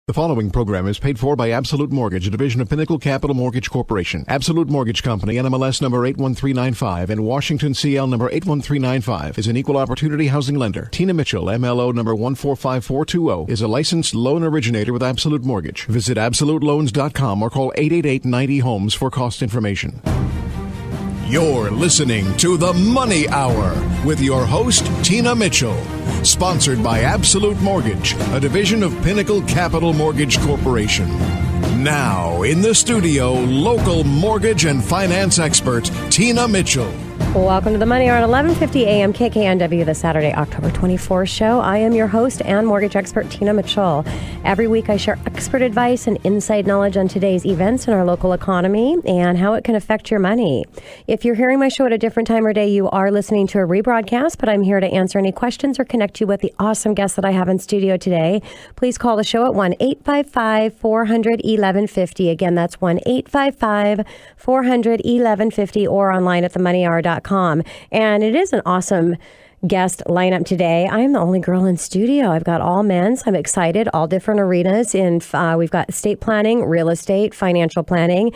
The following program is paid for by Absolute Mortgage, a division of Pinnacle Capital Mortgage Corporation. Absolute Mortgage Company, NMLS number 81395 and Washington CL number 81395 is an equal opportunity housing lender. Tina Mitchell, MLO number 145420, is a licensed loan originator with Absolute Mortgage. Visit absoluteloans.com or call 888-90-HOMES for cost information. You're listening to The Money Hour with your host, Tina Mitchell. Sponsored by Absolute Mortgage, a division of Pinnacle Capital Mortgage Corporation. Now, in the studio, local mortgage and finance expert, Tina Mitchell. Welcome to the Money Hour at 11:50 a.m. KKNW, the Saturday, October 24th show. I am your host and mortgage expert, Tina Mitchell. Every week I share expert advice and inside knowledge on today's events in our local economy and how it can affect your money. If you're hearing my show at a different time or day, you are listening to a rebroadcast, but I'm here to answer any questions or connect you with the awesome guests that I have in studio today. Please call the show at 1-855-400-1150. Again, that's 1-855-400-1150 or online at themoneyhour.com. And it is an awesome guest lineup today. I'm the only girl in studio. I've got all men, so I'm excited, all different arenas. We've got estate planning, real estate, financial planning.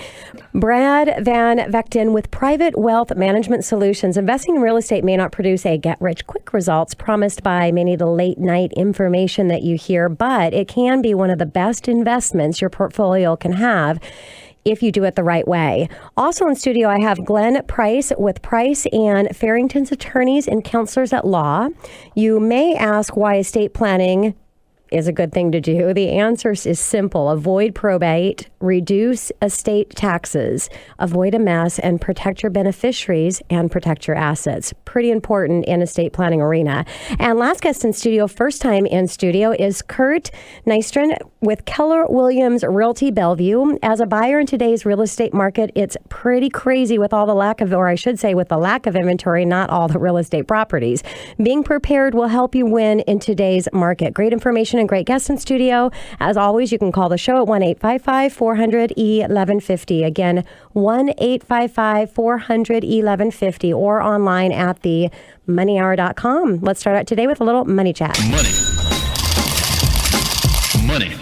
Brad VanVechten with Private Wealth Management Solutions. Investing in real estate may not produce a get-rich-quick results promised by many of the late-night information that you hear, but it can be one of the best investments your portfolio can have if you do it the right way. Also in studio, I have Glenn Price with Price and Farrington's attorneys and counselors at law. You may ask why estate planning is a good thing to do. The answer is simple. Avoid probate, reduce estate taxes, avoid a mess, and protect your beneficiaries and protect your assets. Pretty important in estate planning arena. And last guest in studio, first time in studio, is Kurt Nystrom with Keller Williams Realty Bellevue. As a buyer in today's real estate market, it's pretty crazy with all the lack of, or I should say with the lack of inventory, not all the real estate properties. Being prepared will help you win in today's market. Great information and great guests in studio. As always, you can call the show at 1-855-400-1150. Again, 1-855-400-1150 or online at themoneyhour.com. Let's start out today with a little money chat. Money.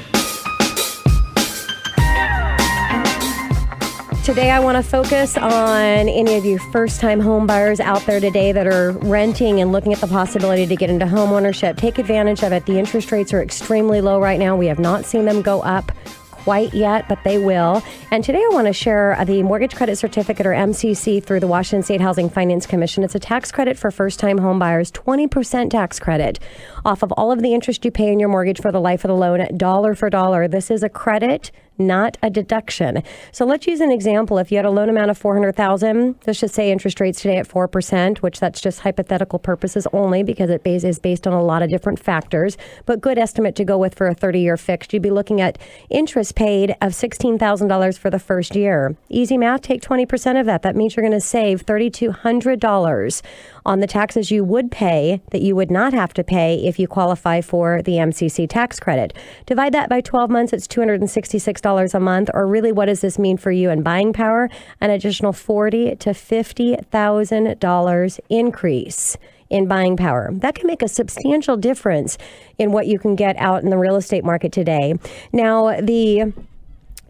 Today, I want to focus on any of you first-time home buyers out there today that are renting and looking at the possibility to get into home ownership. Take advantage of it. The interest rates are extremely low right now. We have not seen them go up quite yet, but they will. And today I want to share the Mortgage Credit Certificate, or MCC, through the Washington State Housing Finance Commission. It's a tax credit for first-time home buyers, 20% tax credit off of all of the interest you pay in your mortgage for the life of the loan, dollar for dollar. This is a credit, not a deduction. So let's use an example. If you had a loan amount of $400,000, let's just say interest rates today at 4%, which that's just hypothetical purposes only because it is based on a lot of different factors, but good estimate to go with for a 30-year fixed. You'd be looking at interest paid of $16,000 for the first year. Easy math, take 20% of that. That means you're going to save $3,200 on the taxes you would pay that you would not have to pay if you qualify for the MCC tax credit. Divide that by 12 months, it's $266 a month, or really what does this mean for you in buying power? An additional $40,000 to $50,000 increase in buying power. That can make a substantial difference in what you can get out in the real estate market today. Now, the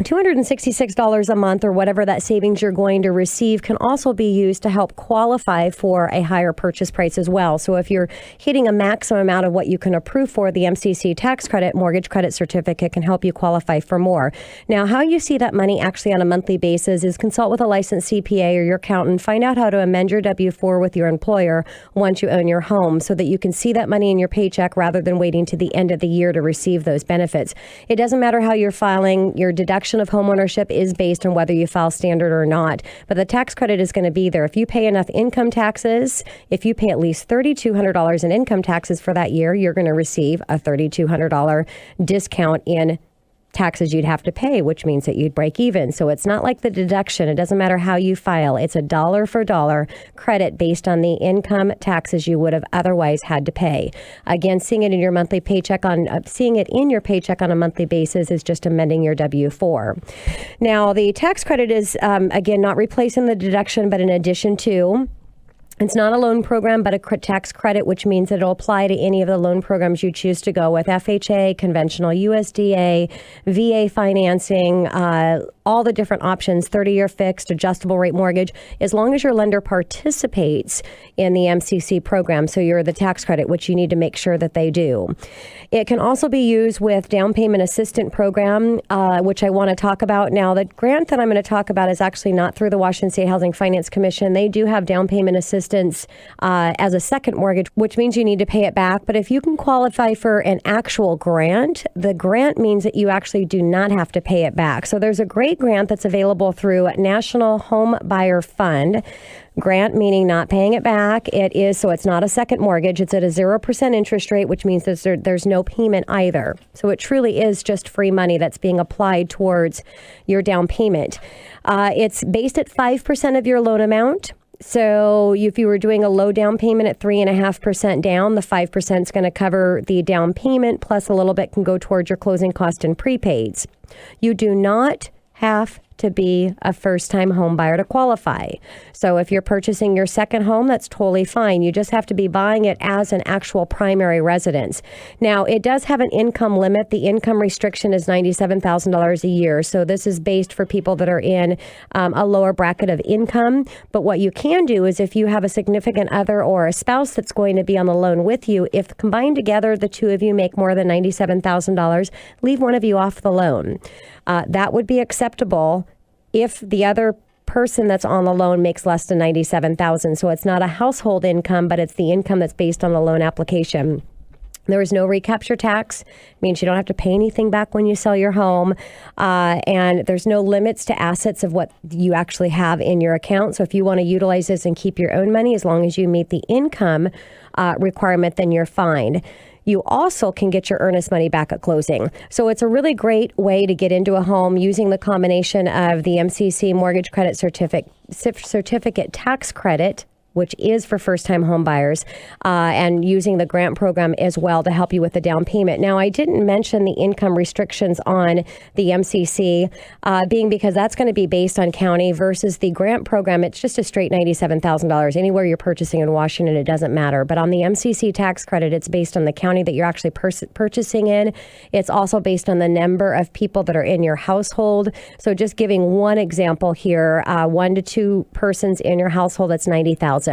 $266 a month or whatever that savings you're going to receive can also be used to help qualify for a higher purchase price as well. So if you're hitting a maximum amount of what you can approve for, the MCC tax credit, mortgage credit certificate can help you qualify for more. Now, how you see that money actually on a monthly basis is consult with a licensed CPA or your accountant. Find out how to amend your W-4 with your employer once you own your home so that you can see that money in your paycheck rather than waiting to the end of the year to receive those benefits. It doesn't matter how you're filing. Your deduction of homeownership is based on whether you file standard or not, but the tax credit is going to be there. If you pay enough income taxes, if you pay at least $3,200 in income taxes for that year, you're going to receive a $3,200 discount in taxes you'd have to pay, which means that you'd break even. So it's not like the deduction. It doesn't matter how you file. It's a dollar for dollar credit based on the income taxes you would have otherwise had to pay. Again, seeing it in your paycheck on a monthly basis is just amending your W-4. Now, the tax credit is, again, not replacing the deduction, but in addition to. It's not a loan program, but a tax credit, which means it'll apply to any of the loan programs you choose to go with: FHA, conventional USDA, VA financing, all the different options, 30-year fixed, adjustable rate mortgage, as long as your lender participates in the MCC program. So you're the tax credit, which you need to make sure that they do. It can also be used with down payment assistance program, which I want to talk about. Now, the grant that I'm going to talk about is actually not through the Washington State Housing Finance Commission. They do have down payment assistance as a second mortgage, which means you need to pay it back. But if you can qualify for an actual grant, the grant means that you actually do not have to pay it back. So there's a great grant that's available through National Home Buyer Fund. Grant meaning not paying it back. So it's not a second mortgage. It's at a 0% interest rate, which means that there's no payment either. So it truly is just free money that's being applied towards your down payment. It's based at 5% of your loan amount. So if you were doing a low down payment at 3.5% down, the 5% is going to cover the down payment, plus a little bit can go towards your closing cost and prepaids. You do not have to be a first-time home buyer to qualify. So if you're purchasing your second home, that's totally fine. You just have to be buying it as an actual primary residence. Now, it does have an income limit. The income restriction is $97,000 a year. So this is based for people that are in a lower bracket of income. But what you can do is if you have a significant other or a spouse that's going to be on the loan with you, if combined together, the two of you make more than $97,000, leave one of you off the loan. That would be acceptable if the other person that's on the loan makes less than $97,000. So it's not a household income, but it's the income that's based on the loan application. There is no recapture tax. It means you don't have to pay anything back when you sell your home. And there's no limits to assets of what you actually have in your account. So if you want to utilize this and keep your own money, as long as you meet the income requirement, then you're fine. You also can get your earnest money back at closing. So it's a really great way to get into a home using the combination of the MCC mortgage credit certificate tax credit, which is for first-time home buyers, and using the grant program as well to help you with the down payment. Now, I didn't mention the income restrictions on the MCC, being because that's going to be based on county versus the grant program. It's just a straight $97,000. Anywhere you're purchasing in Washington, it doesn't matter. But on the MCC tax credit, it's based on the county that you're actually purchasing in. It's also based on the number of people that are in your household. So just giving one example here, 1 to 2 persons in your household, that's $90,000.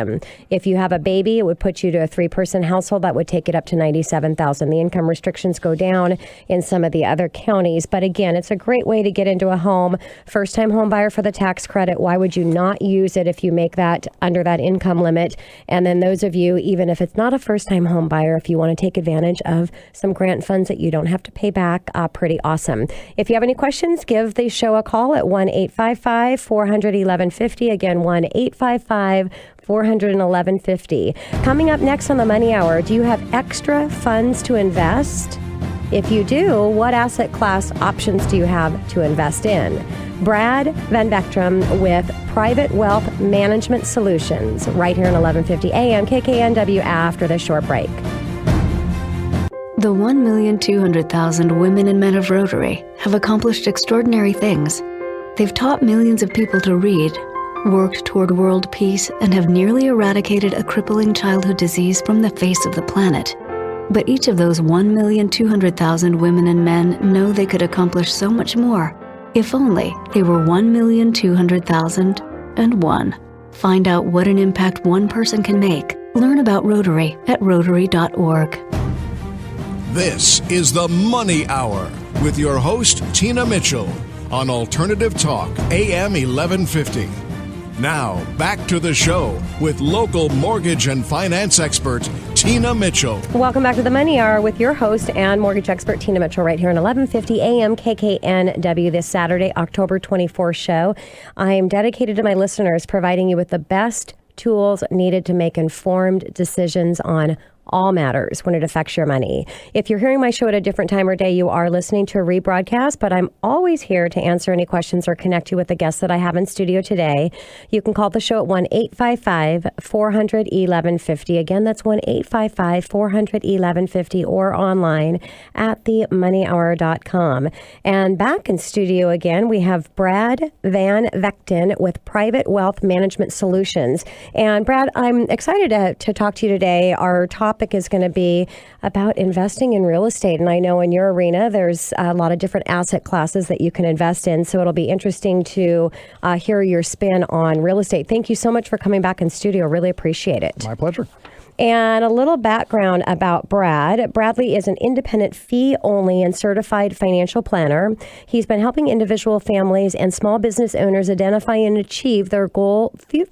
If you have a baby, it would put you to a 3-person household. That would take it up to $97,000. The income restrictions go down in some of the other counties. But again, it's a great way to get into a home. First-time home buyer for the tax credit. Why would you not use it if you make that under that income limit? And then those of you, even if it's not a first-time home buyer, if you want to take advantage of some grant funds that you don't have to pay back, pretty awesome. If you have any questions, give the show a call at 1-855-400-1150. Again, 1-855-400-1150. Coming up next on the Money Hour, do you have extra funds to invest? If you do, what asset class options do you have to invest in? Brad VanVechten with Private Wealth Management Solutions right here in 1150 AM KKNW after this short break. The 1,200,000 women and men of Rotary have accomplished extraordinary things. They've taught millions of people to read, worked toward world peace, and have nearly eradicated a crippling childhood disease from the face of the planet. But each of those 1,200,000 women and men know they could accomplish so much more if only they were 1,200,001. Find out what an impact one person can make. Learn about Rotary at Rotary.org. This is the Money Hour with your host, Tina Mitchell, on Alternative Talk, AM 1150. Now, back to the show with local mortgage and finance expert, Tina Mitchell. Welcome back to the Money Hour with your host and mortgage expert, Tina Mitchell, right here in 1150 AM KKNW this Saturday, October 24th show. I am dedicated to my listeners, providing you with the best tools needed to make informed decisions on all matters when it affects your money. If you're hearing my show at a different time or day, you are listening to a rebroadcast, but I'm always here to answer any questions or connect you with the guests that I have in studio today. You can call the show at 1-855-400-1150. Again, that's 1-855-400-1150 or online at themoneyhour.com. And back in studio again, we have Brad VanVechten with Private Wealth Management Solutions. And Brad, I'm excited to talk to you today. Our topic is going to be about investing in real estate. And I know in your arena, there's a lot of different asset classes that you can invest in. So it'll be interesting to hear your spin on real estate. Thank you so much for coming back in studio. Really appreciate it. My pleasure. And a little background about Brad. Bradley is an independent fee-only and certified financial planner. He's been helping individual families and small business owners identify and achieve their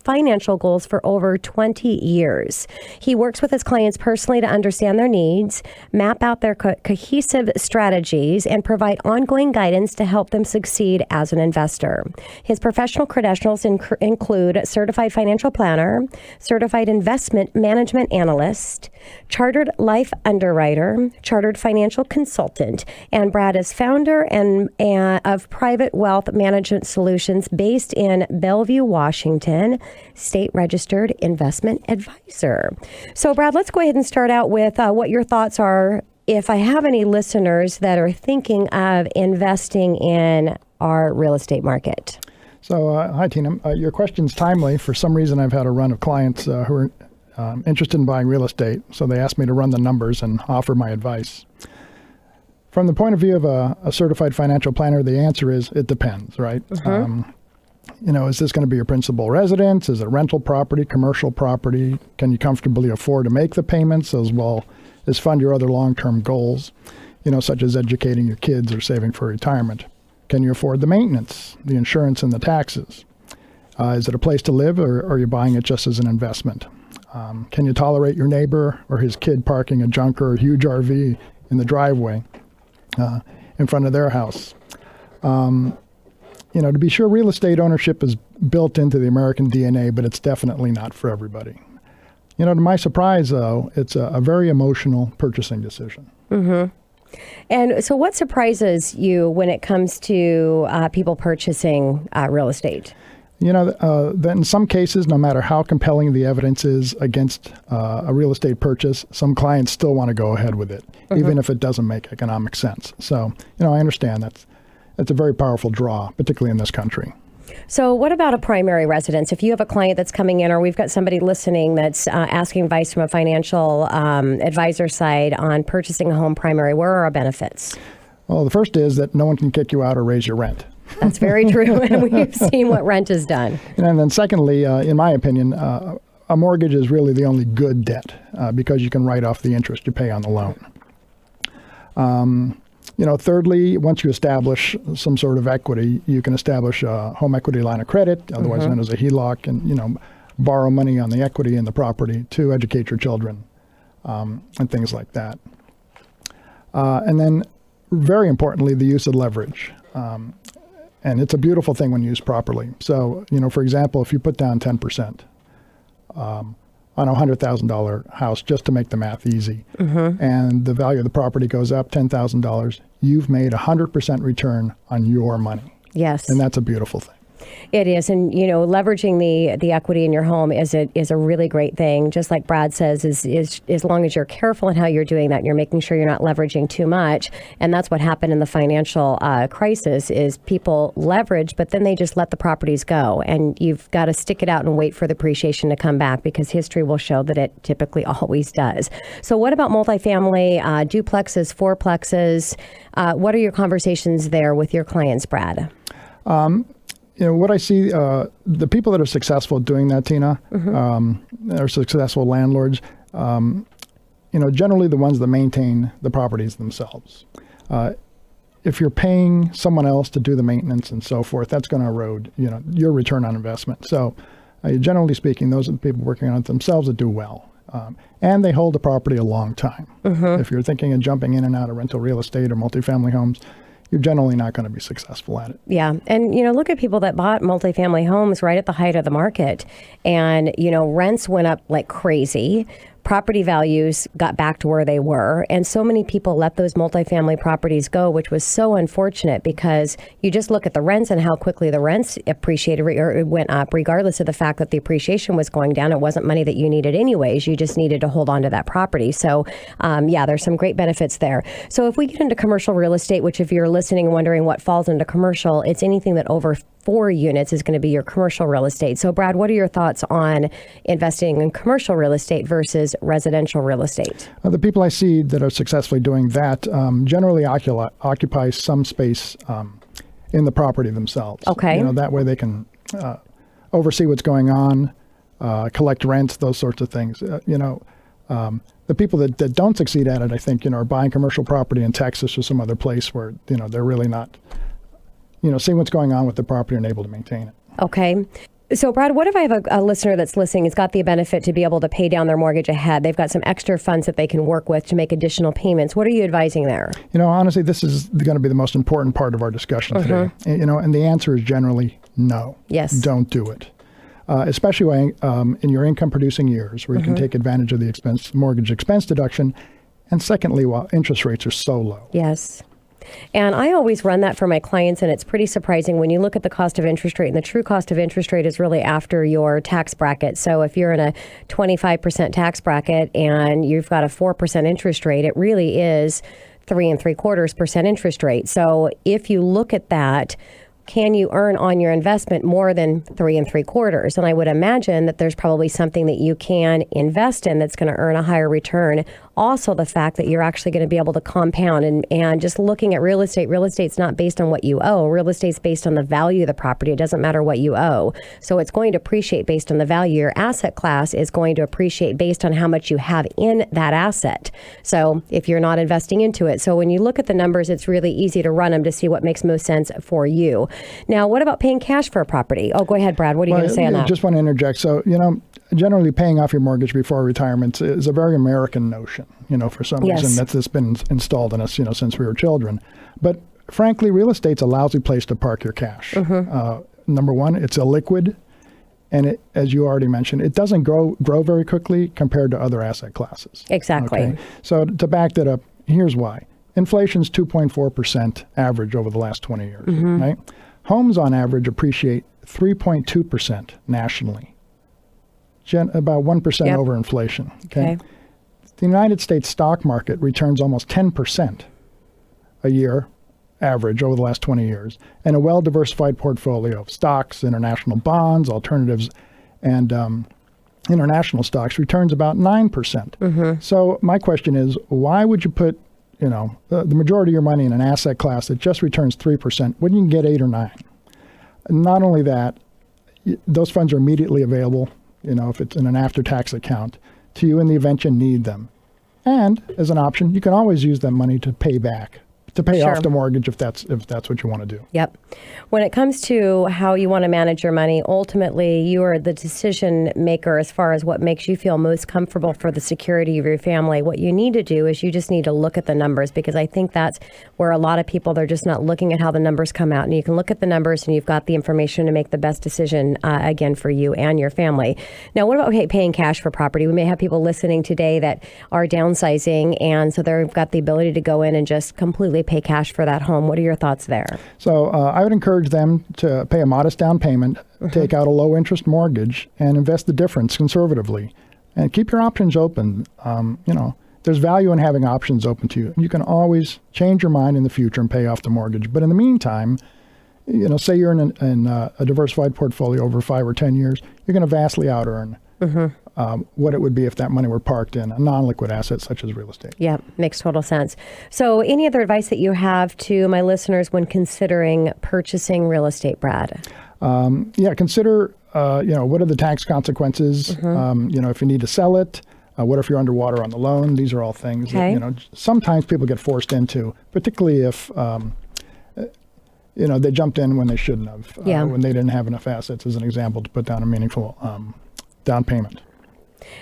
financial goals for over 20 years. He works with his clients personally to understand their needs, map out their cohesive strategies, and provide ongoing guidance to help them succeed as an investor. His professional credentials include certified financial planner, certified investment management analyst, chartered life underwriter, chartered financial consultant, and Brad is founder of Private Wealth Management Solutions based in Bellevue, Washington, state registered investment advisor. So Brad, let's go ahead and start out with what your thoughts are if I have any listeners that are thinking of investing in our real estate market. So, hi, Tina. Your question's timely. For some reason, I've had a run of clients who are interested in buying real estate, so they asked me to run the numbers and offer my advice. From the point of view of a certified financial planner, the answer is it depends, right? Is this going to be your principal residence? Is it rental property, commercial property? Can you comfortably afford to make the payments as well as fund your other long-term goals, such as educating your kids or saving for retirement? Can you afford the maintenance, the insurance, and the taxes? Is it a place to live, or are you buying it just as an investment? Can you tolerate your neighbor or his kid parking a junker or huge RV in the driveway in front of their house? To be sure, real estate ownership is built into the American DNA, but it's definitely not for everybody. To my surprise, though, it's a very emotional purchasing decision. Mm-hmm. And so what surprises you when it comes to people purchasing real estate? That in some cases, no matter how compelling the evidence is against a real estate purchase, some clients still want to go ahead with it, even if it doesn't make economic sense. So, I understand that's a very powerful draw, particularly in this country. So what about a primary residence? If you have a client that's coming in, or we've got somebody listening that's asking advice from a financial advisor side on purchasing a home primary, where are our benefits? Well, the first is that no one can kick you out or raise your rent. That's very true, and we've seen what rent has done. And then secondly, in my opinion, a mortgage is really the only good debt because you can write off the interest you pay on the loan. Thirdly, once you establish some sort of equity, you can establish a home equity line of credit, otherwise known as a HELOC, and borrow money on the equity in the property to educate your children and things like that. And then, very importantly, the use of leverage. And it's a beautiful thing when used properly. So, for example, if you put down 10% on a $100,000 house, just to make the math easy, and the value of the property goes up $10,000, you've made 100% return on your money. Yes. And that's a beautiful thing. It is. And, leveraging the equity in your home is a really great thing. Just like Brad says, is as long as you're careful in how you're doing that, and you're making sure you're not leveraging too much. And that's what happened in the financial crisis is people leverage, but then they just let the properties go. And you've got to stick it out and wait for the appreciation to come back, because history will show that it typically always does. So what about multifamily, duplexes, fourplexes? What are your conversations there with your clients, Brad? What I see, the people that are successful at doing that, Tina, are successful landlords, generally the ones that maintain the properties themselves. If you're paying someone else to do the maintenance and so forth, that's going to erode, your return on investment. So generally speaking, those are the people working on it themselves that do well. And they hold the property a long time. If you're thinking of jumping in and out of rental real estate or multifamily homes, you're generally not going to be successful at it. Yeah. And, look at people that bought multifamily homes right at the height of the market. And, rents went up like crazy. property values got back to where they were. And so many people let those multifamily properties go, which was so unfortunate, because you just look at the rents and how quickly the rents appreciated or it went up, regardless of the fact that the appreciation was going down. It wasn't money that you needed anyways. You just needed to hold on to that property. So there's some great benefits there. So if we get into commercial real estate, which if you're listening and wondering what falls into commercial, it's anything that over 4 units is going to be your commercial real estate. So Brad, what are your thoughts on investing in commercial real estate versus residential real estate? The people I see that are successfully doing that generally occupy some space in the property themselves. Okay. That way they can oversee what's going on, collect rents, those sorts of things. The people that don't succeed at it, I think, are buying commercial property in Texas or some other place where, they're really not, seeing what's going on with the property and able to maintain it. Okay. So, Brad, what if I have a listener that's listening has got the benefit to be able to pay down their mortgage ahead? They've got some extra funds that they can work with to make additional payments. What are you advising there? Honestly, this is going to be the most important part of our discussion today. And the answer is generally no. Yes. Don't do it. Especially in your income-producing years, where you can take advantage of the mortgage expense deduction, and secondly, while interest rates are so low. Yes. And I always run that for my clients, and it's pretty surprising when you look at the cost of interest rate. And the true cost of interest rate is really after your tax bracket. So if you're in a 25% tax bracket and you've got a 4% interest rate, it really is 3 3/4% interest rate. So if you look at that, can you earn on your investment more than 3 3/4? And I would imagine that there's probably something that you can invest in that's going to earn a higher return. Also, the fact that you're actually going to be able to compound and just looking at real estate's not based on what you owe. Real estate's based on the value of the property. It doesn't matter what you owe. So it's going to appreciate based on the value. Your asset class is going to appreciate based on how much you have in that asset. So if you're not investing into it. So when you look at the numbers, it's really easy to run them to see what makes most sense for you. Now, what about paying cash for a property? Oh, go ahead, Brad. What are you going to say on that? I just want to interject. So, generally paying off your mortgage before retirement is a very American notion, for some reason that's been installed in us, since we were children. But frankly, real estate's a lousy place to park your cash. Number one, it's illiquid. And as you already mentioned, it doesn't grow very quickly compared to other asset classes. Exactly. Okay? So to back that up, here's why. Inflation's 2.4% average over the last 20 years, right? Homes on average appreciate 3.2% nationally. About 1% over inflation. Okay. The United States stock market returns almost 10% a year average over the last 20 years, and a well-diversified portfolio of stocks, international bonds, alternatives, and international stocks returns about 9%. So my question is, why would you put the majority of your money in an asset class that just returns 3% when you can get 8 or 9? Not only that, those funds are immediately available, if it's in an after-tax account, to you in the event you need them. And as an option, you can always use that money to pay off the mortgage if that's what you want to do. Yep. When it comes to how you want to manage your money, ultimately you are the decision maker as far as what makes you feel most comfortable for the security of your family. What you need to do is you just need to look at the numbers, because I think that's where a lot of people, they're just not looking at how the numbers come out. And you can look at the numbers and you've got the information to make the best decision, again, for you and your family. Now, what about paying cash for property? We may have people listening today that are downsizing, and so they've got the ability to go in and just completely pay cash for that home. What are your thoughts there? So I would encourage them to pay a modest down payment, take out a low interest mortgage, and invest the difference conservatively. And keep your options open. There's value in having options open to you. You can always change your mind in the future and pay off the mortgage. But in the meantime, say you're in a diversified portfolio over 5 or 10 years, you're going to vastly out earn what it would be if that money were parked in a non-liquid asset such as real estate. Yeah, makes total sense. So any other advice that you have to my listeners when considering purchasing real estate, Brad? Consider, what are the tax consequences? If you need to sell it, what if you're underwater on the loan? These are all things that, sometimes people get forced into, particularly if, they jumped in when they shouldn't have, when they didn't have enough assets, as an example, to put down a meaningful down payment.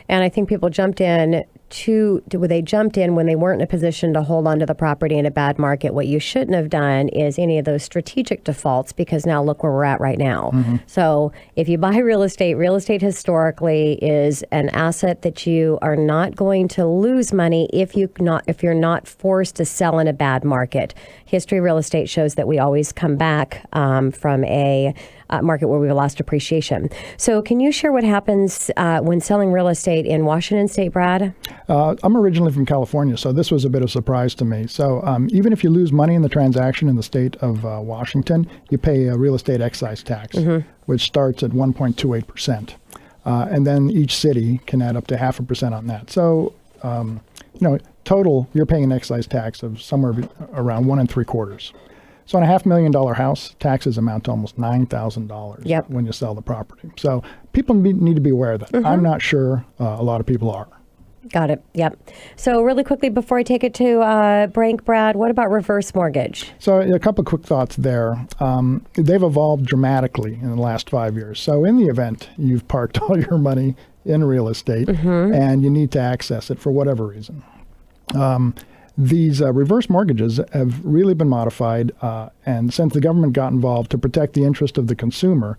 And I think people jumped in they jumped in when they weren't in a position to hold onto the property in a bad market. What you shouldn't have done is any of those strategic defaults, because now look where we're at right now. So if you buy real estate historically is an asset that you are not going to lose money if you're not forced to sell in a bad market. History of real estate shows that we always come back from a market where we've lost appreciation. So can you share what happens when selling real estate in Washington State, Brad? I'm originally from California, so this was a bit of a surprise to me. So even if you lose money in the transaction in the state of Washington, you pay a real estate excise tax, which starts at 1.28%. And then each city can add up to 0.5% on that. So, total, you're paying an excise tax of somewhere around 1 3/4. So on a $500,000 house, taxes amount to almost $9,000 when you sell the property. So people need to be aware of that. I'm not sure a lot of people are. Got it. Yep. So really quickly, before I take it to break, Brad, what about reverse mortgage? So a couple of quick thoughts there. They've evolved dramatically in the last 5 years. So in the event you've parked all your money in real estate and you need to access it for whatever reason, these reverse mortgages have really been modified, and since the government got involved to protect the interest of the consumer,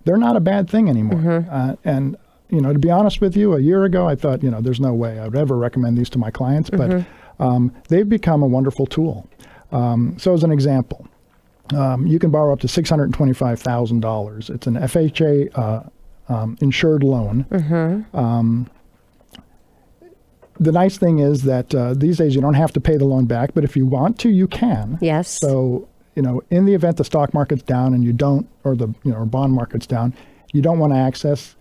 they're not a bad thing anymore. And to be honest with you, a year ago, I thought, there's no way I would ever recommend these to my clients, but they've become a wonderful tool. So as an example, you can borrow up to $625,000. It's an FHA insured loan. The nice thing is that these days you don't have to pay the loan back, but if you want to, you can. Yes. So, in the event the stock market's down and you don't, or the or bond market's down, you don't want to access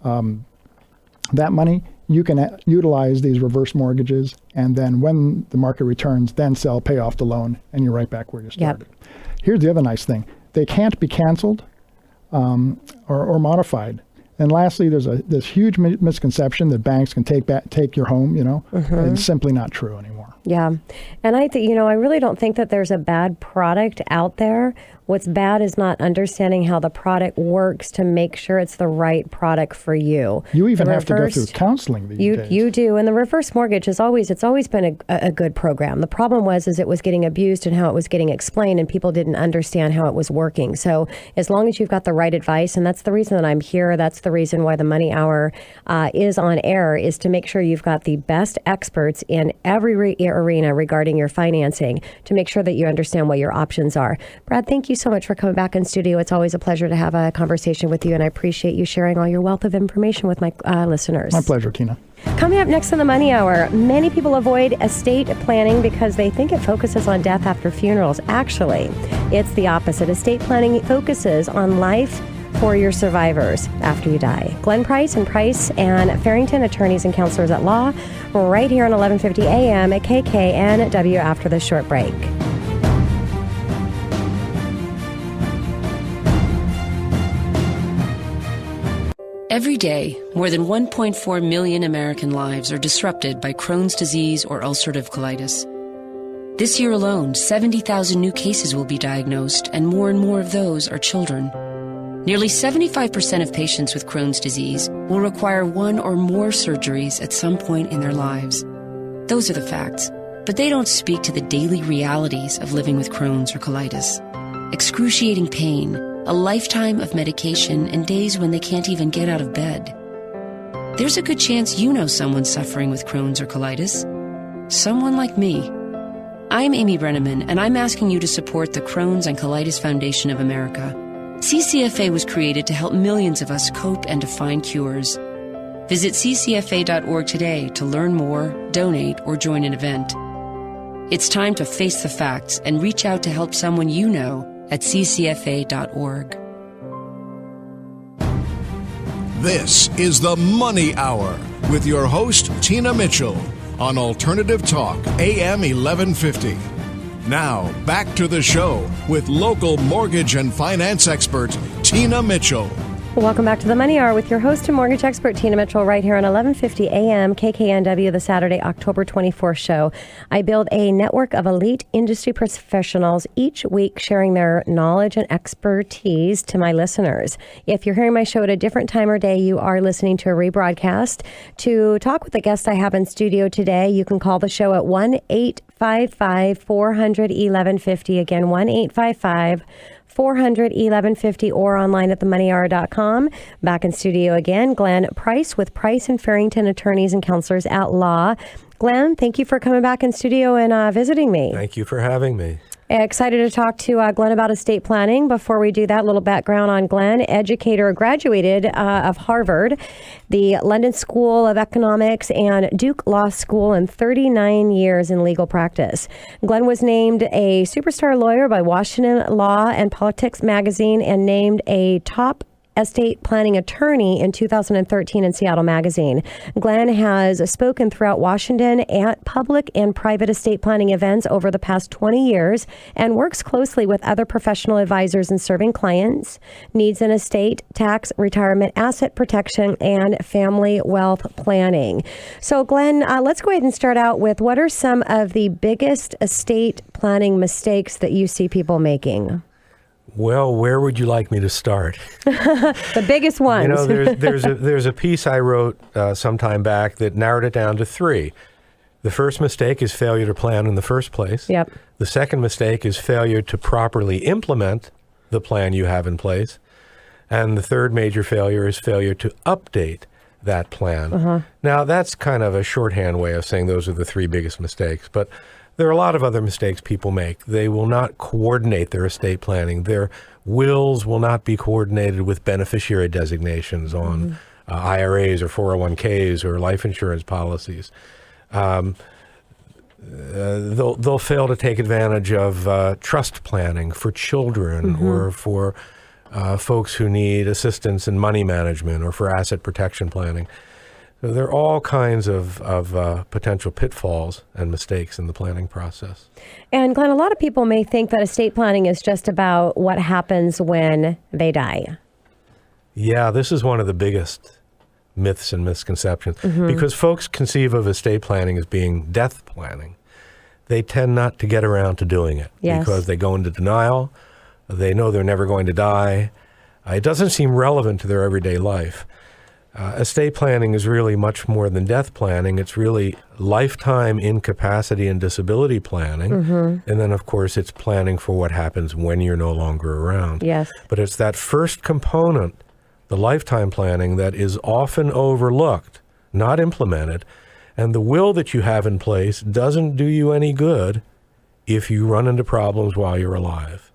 that money, you can utilize these reverse mortgages, and then when the market returns, then sell, pay off the loan, and you're right back where you started. Here's the other nice thing. They can't be canceled or modified. And lastly, there's this huge misconception that banks can take your home, It's simply not true anymore. Yeah. And I think, I really don't think that there's a bad product out there. What's bad is not understanding how the product works to make sure it's the right product for you. You even have to go through counseling these days. You do. And the reverse mortgage it's always been a good program. The problem is it was getting abused and how it was getting explained, and people didn't understand how it was working. So as long as you've got the right advice, and that's the reason that I'm here, that's the reason why the Money Hour is on air, is to make sure you've got the best experts in every arena regarding your financing to make sure that you understand what your options are. Brad, thank you so much for coming back in studio. It's always a pleasure to have a conversation with you, and I appreciate you sharing all your wealth of information with my listeners. My pleasure, Tina. Coming up next on the Money Hour, many people avoid estate planning because they think it focuses on death after funerals. Actually, it's the opposite. Estate planning focuses on life for your survivors after you die. Glenn Price and Farrington, attorneys and counselors at law, right here on 1150 AM at KKNW after this short break. Every day, more than 1.4 million American lives are disrupted by Crohn's disease or ulcerative colitis. This year alone, 70,000 new cases will be diagnosed, and more of those are children. Nearly 75% of patients with Crohn's disease will require one or more surgeries at some point in their lives. Those are the facts, but they don't speak to the daily realities of living with Crohn's or colitis. Excruciating pain, a lifetime of medication, and days when they can't even get out of bed. There's a good chance you know someone suffering with Crohn's or colitis. Someone like me. I'm Amy Brenneman, and I'm asking you to support the Crohn's and Colitis Foundation of America. CCFA was created to help millions of us cope and to find cures. Visit ccfa.org today to learn more, donate, or join an event. It's time to face the facts and reach out to help someone you know at ccfa.org. This is the Money Hour with your host, Tina Mitchell, on Alternative Talk, AM 1150. Now, back to the show with local mortgage and finance expert, Tina Mitchell. Welcome back to the Money Hour with your host and mortgage expert, Tina Mitchell, right here on 1150 AM KKNW, the Saturday, October 24th show. I build a network of elite industry professionals each week sharing their knowledge and expertise to my listeners. If you're hearing my show at a different time or day, you are listening to a rebroadcast. To talk with the guest I have in studio today, you can call the show at 1-855-400-1150. Again, 1-855-400-1150 or online at themoneyhour.com. Back in studio again, Glenn Price with Price and Farrington Attorneys and Counselors at Law. Glenn, thank you for coming back in studio and visiting me. Thank you for having me. Excited to talk to Glenn about estate planning. Before we do that, a little background on Glenn. Educator, graduated of Harvard, the London School of Economics, and Duke Law School, and 39 years in legal practice. Glenn was named a superstar lawyer by Washington Law and Politics magazine and named a top estate planning attorney in 2013 in Seattle Magazine. Glenn has spoken throughout Washington at public and private estate planning events over the past 20 years and works closely with other professional advisors in serving clients' needs in estate, tax, retirement, asset protection, and family wealth planning. So Glenn, let's go ahead and start out with what are some of the biggest estate planning mistakes that you see people making? Well, where would you like me to start? The biggest ones. You know, there's a piece I wrote some time back that narrowed it down to 3. The first mistake is failure to plan in the first place. Yep. The second mistake is failure to properly implement the plan you have in place. And the third major failure is failure to update that plan. Now, that's kind of a shorthand way of saying those are the 3 biggest mistakes, but there are a lot of other mistakes people make. They will not coordinate their estate planning. Their wills will not be coordinated with beneficiary designations on IRAs or 401ks or life insurance policies. They'll fail to take advantage of trust planning for children or for folks who need assistance in money management or for asset protection planning. So there are all kinds of potential pitfalls and mistakes in the planning process. And Glenn, a lot of people may think that estate planning is just about what happens when they die. Yeah, this is one of the biggest myths and misconceptions because folks conceive of estate planning as being death planning. They tend not to get around to doing it because they go into denial. They know they're never going to die. It doesn't seem relevant to their everyday life. Estate planning is really much more than death planning. It's really lifetime incapacity and disability planning. And then, of course, it's planning for what happens when you're no longer around. Yes. But it's that first component, the lifetime planning, that is often overlooked, not implemented. And the will that you have in place doesn't do you any good if you run into problems while you're alive.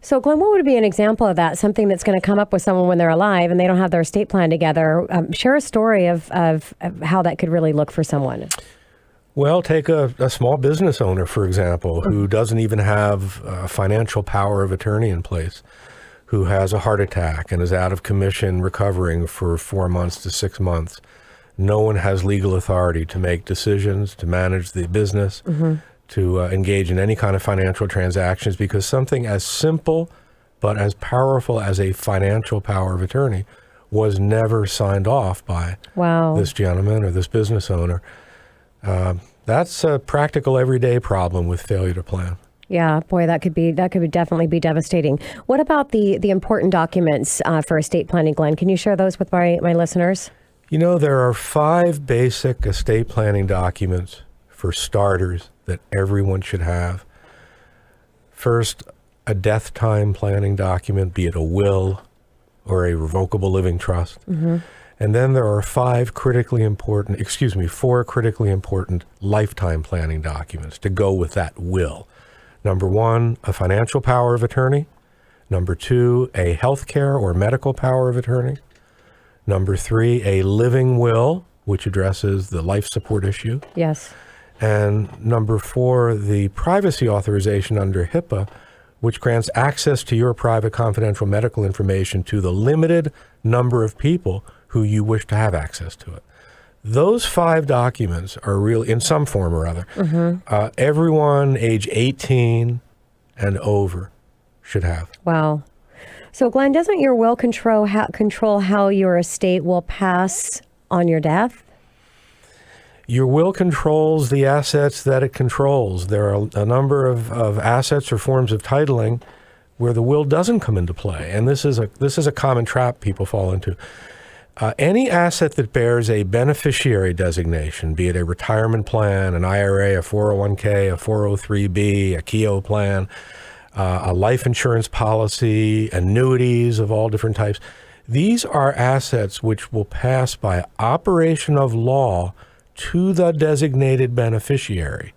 So, Glenn, what would be an example of that? Something that's going to come up with someone when they're alive and they don't have their estate plan together. Share a story of how that could really look for someone. Well, take a small business owner, for example, who doesn't even have a financial power of attorney in place, who has a heart attack and is out of commission recovering for 4 months to 6 months. No one has legal authority to make decisions, to manage the business, to engage in any kind of financial transactions, because something as simple but as powerful as a financial power of attorney was never signed off by this gentleman or this business owner. That's a practical everyday problem with failure to plan. Yeah, boy, that could definitely be devastating. What about the important documents for estate planning, Glenn? Can you share those with my listeners? You know, there are 5 basic estate planning documents for starters that everyone should have. First, a death time planning document, be it a will or a revocable living trust. And then there are 4 critically important lifetime planning documents to go with that will. Number 1, a financial power of attorney. Number 2, a healthcare or medical power of attorney. Number 3, a living will, which addresses the life support issue. Yes. And number 4, the privacy authorization under HIPAA, which grants access to your private confidential medical information to the limited number of people who you wish to have access to it. Those 5 documents are really, in some form or other, everyone age 18 and over should have. Wow. So, Glenn, doesn't your will control how your estate will pass on your death? Your will controls the assets that it controls. There are a number of assets or forms of titling where the will doesn't come into play, and this is a common trap people fall into. Any asset that bears a beneficiary designation, be it a retirement plan, an IRA, a 401k, a 403b, a Keogh plan, a life insurance policy, annuities of all different types, these are assets which will pass by operation of law to the designated beneficiary.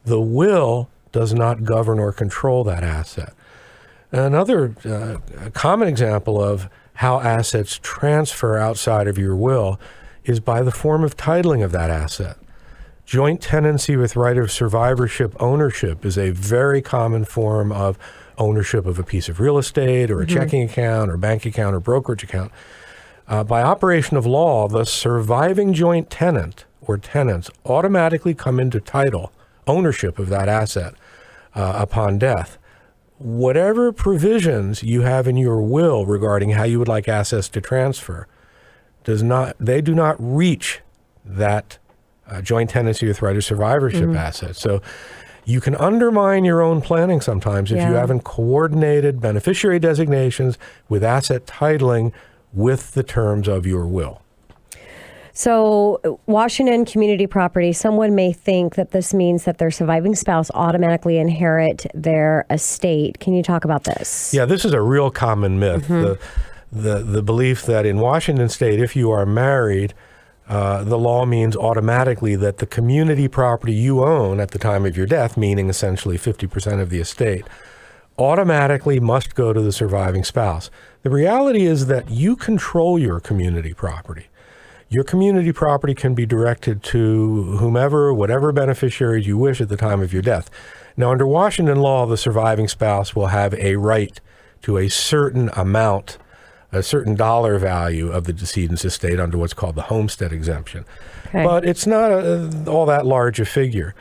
The will does not govern or control that asset. Another common example of how assets transfer outside of your will is by the form of titling of that asset. Joint tenancy with right of survivorship ownership is a very common form of ownership of a piece of real estate or a checking account or bank account or brokerage account. By operation of law, the surviving joint tenant or tenants automatically come into title, ownership of that asset upon death. Whatever provisions you have in your will regarding how you would like assets to transfer, they do not reach that joint tenancy with right of survivorship asset. So you can undermine your own planning sometimes if you haven't coordinated beneficiary designations with asset titling with the terms of your will. So, Washington community property, someone may think that this means that their surviving spouse automatically inherit their estate. Can you talk about this? Yeah, this is a real common myth. The belief that in Washington state, if you are married, the law means automatically that the community property you own at the time of your death, meaning essentially 50% of the estate, automatically must go to the surviving spouse. The reality is that you control your community property. Your community property can be directed to whomever, whatever beneficiaries you wish at the time of your death. Now, under Washington law, the surviving spouse will have a right to a certain amount, a certain dollar value of the decedent's estate under what's called the homestead exemption. Okay. But it's not all that large a figure.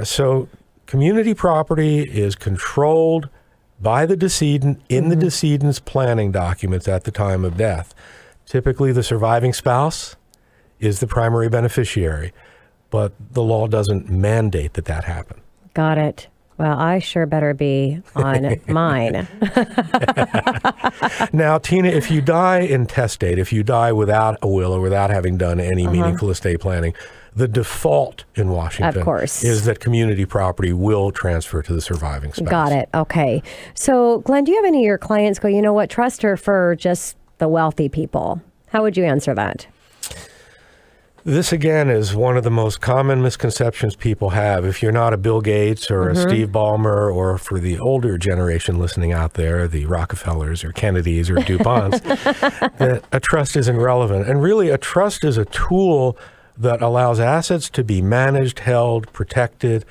So community property is controlled by the decedent in the decedent's planning documents at the time of death. Typically, the surviving spouse is the primary beneficiary, but the law doesn't mandate that that happen. Got it. Well, I sure better be on mine. Now, Tina, if you die intestate, if you die without a will or without having done any meaningful estate planning, the default in Washington, of course, is that community property will transfer to the surviving spouse. Got it. Okay. So, Glenn, do you have any of your clients go, you know what, trust her for just the wealthy people? How would you answer that? This, again, is one of the most common misconceptions people have. If you're not a Bill Gates or a Steve Ballmer, or for the older generation listening out there, the Rockefellers or Kennedys or DuPonts, that a trust isn't relevant. And really, a trust is a tool that allows assets to be managed, held, protected,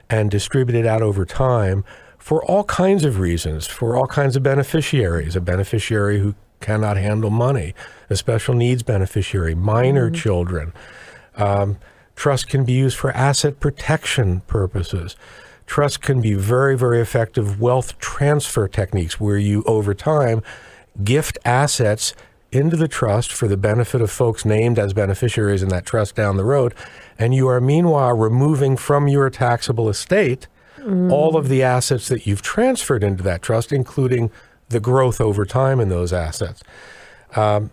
and distributed out over time for all kinds of reasons, for all kinds of beneficiaries, a beneficiary who cannot handle money, a special needs beneficiary, minor children. Trust can be used for asset protection purposes. Trust can be very, very effective wealth transfer techniques where you, over time, gift assets into the trust for the benefit of folks named as beneficiaries in that trust down the road. And you are meanwhile removing from your taxable estate all of the assets that you've transferred into that trust, including the growth over time in those assets. And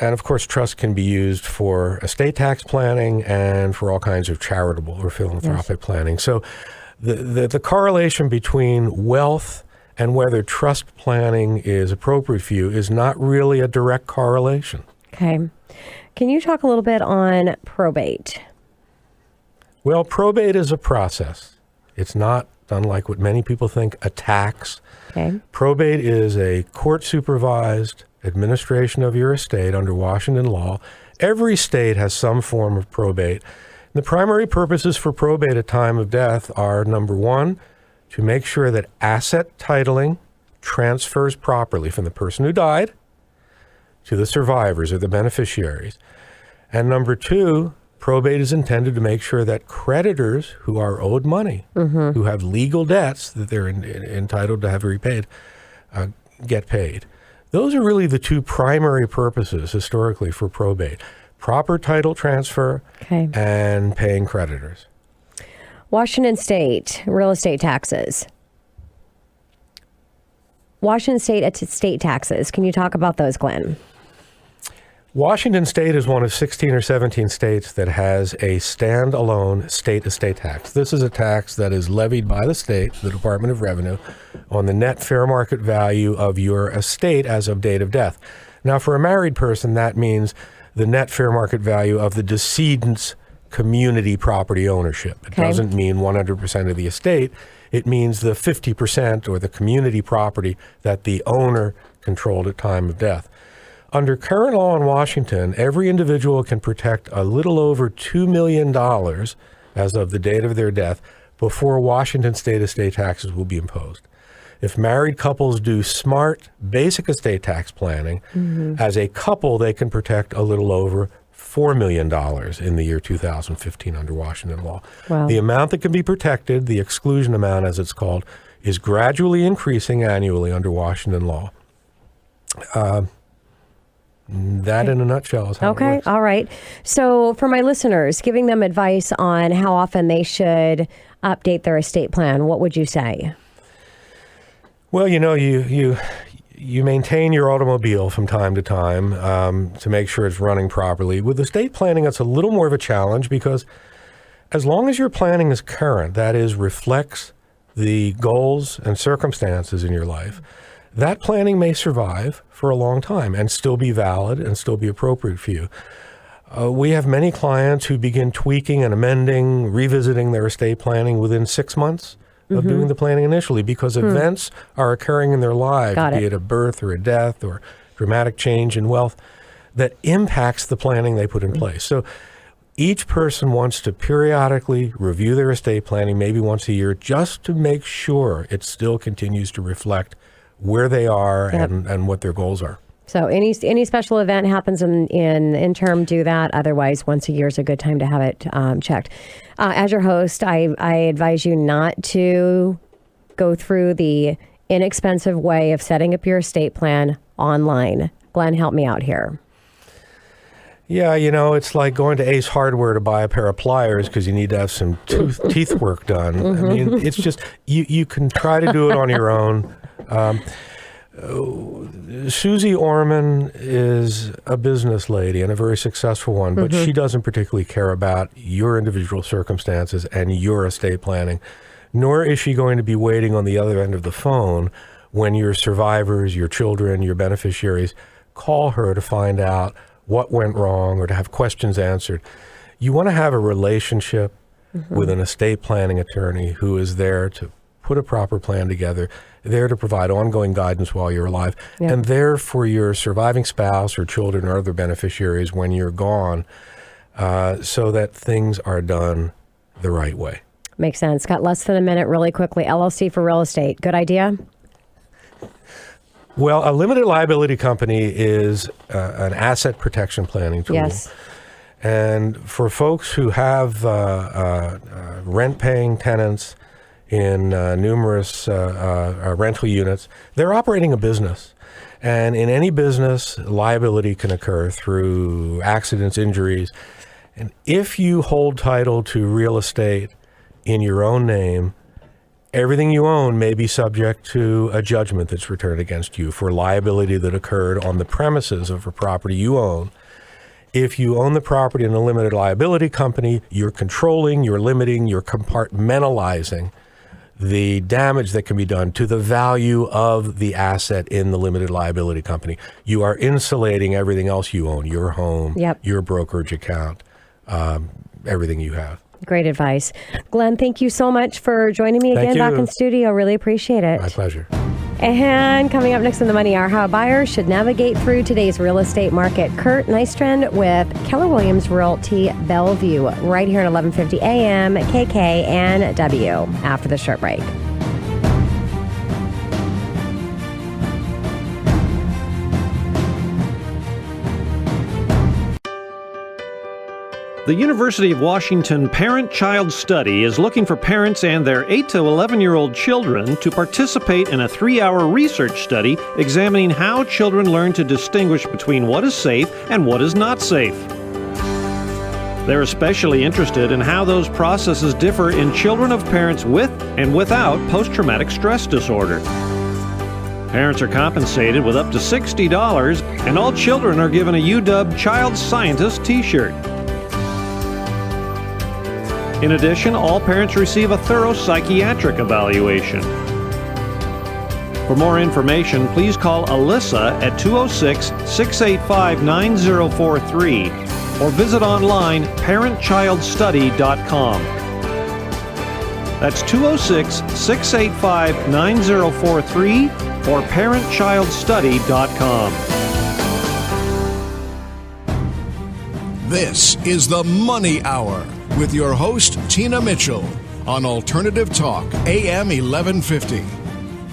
of course, trust can be used for estate tax planning and for all kinds of charitable or philanthropic planning. So the correlation between wealth and whether trust planning is appropriate for you is not really a direct correlation. Okay. Can you talk a little bit on probate? Well, probate is a process. It's not, unlike what many people think, a tax. Okay. Probate is a court-supervised administration of your estate under Washington law. Every state has some form of probate. The primary purposes for probate at time of death are, number one, to make sure that asset titling transfers properly from the person who died to the survivors or the beneficiaries. And number two, probate is intended to make sure that creditors who are owed money, who have legal debts that they're entitled to have repaid, get paid. Those are really the two primary purposes historically for probate: proper title transfer and paying creditors. Washington State real estate taxes. Washington State state taxes. Can you talk about those, Glenn? Washington State is one of 16 or 17 states that has a standalone state estate tax. This is a tax that is levied by the state, the Department of Revenue, on the net fair market value of your estate as of date of death. Now, for a married person, that means the net fair market value of the decedent's community property ownership. It doesn't mean 100% of the estate. It means the 50% or the community property that the owner controlled at time of death. Under current law in Washington, every individual can protect a little over $2 million as of the date of their death before Washington state estate taxes will be imposed. If married couples do smart, basic estate tax planning, as a couple, they can protect a little over $4 million in the year 2015 under Washington law. Wow. The amount that can be protected, the exclusion amount as it's called, is gradually increasing annually under Washington law. That in a nutshell is how it works. All right. So for my listeners, giving them advice on how often they should update their estate plan, what would you say? Well, you know, you maintain your automobile from time to time to make sure it's running properly. With estate planning, it's a little more of a challenge because as long as your planning is current, that is, reflects the goals and circumstances in your life, that planning may survive for a long time and still be valid and still be appropriate for you. We have many clients who begin tweaking and amending, revisiting their estate planning within 6 months of doing the planning initially because events are occurring in their lives, be it a birth or a death or dramatic change in wealth, that impacts the planning they put in place. So each person wants to periodically review their estate planning, maybe once a year, just to make sure it still continues to reflect where they are and what their goals are. So any special event happens in interim, do that. Otherwise, once a year is a good time to have it checked. As your host, I advise you not to go through the inexpensive way of setting up your estate plan online. Glenn, help me out here. Yeah, you know, it's like going to Ace Hardware to buy a pair of pliers because you need to have some teeth work done. I mean, it's just, you can try to do it on your own. Susie Orman is a business lady and a very successful one, but she doesn't particularly care about your individual circumstances and your estate planning, nor is she going to be waiting on the other end of the phone when your survivors, your children, your beneficiaries call her to find out what went wrong or to have questions answered. You want to have a relationship with an estate planning attorney who is there to put a proper plan together, there to provide ongoing guidance while you're alive, and there for your surviving spouse or children or other beneficiaries when you're gone, so that things are done the right way. Makes sense. Got less than a minute really quickly. LLC for real estate. Good idea? Well, a limited liability company is an asset protection planning tool. Yes. And for folks who have rent-paying tenants in numerous rental units, they're operating a business. And in any business, liability can occur through accidents, injuries. And if you hold title to real estate in your own name, everything you own may be subject to a judgment that's returned against you for liability that occurred on the premises of a property you own. If you own the property in a limited liability company, you're controlling, you're limiting, you're compartmentalizing the damage that can be done to the value of the asset in the limited liability company. You are insulating everything else you own, your home, your brokerage account, everything you have. Great advice. Glenn, thank you so much for joining me again back in studio. Really appreciate it. My pleasure. And coming up next in the Money Hour, how buyers should navigate through today's real estate market. Kurt Nystrand with Keller Williams Realty Bellevue, right here at 1150 AM, KKNW, after the short break. The University of Washington Parent-Child Study is looking for parents and their 8 to 11-year-old children to participate in a 3-hour research study examining how children learn to distinguish between what is safe and what is not safe. They're especially interested in how those processes differ in children of parents with and without post-traumatic stress disorder. Parents are compensated with up to $60, and all children are given a UW Child Scientist t-shirt. In addition, all parents receive a thorough psychiatric evaluation. For more information, please call Alyssa at 206-685-9043 or visit online parentchildstudy.com. That's 206-685-9043 or parentchildstudy.com. This is the Money Hour with your host, Tina Mitchell, on Alternative Talk, AM 1150.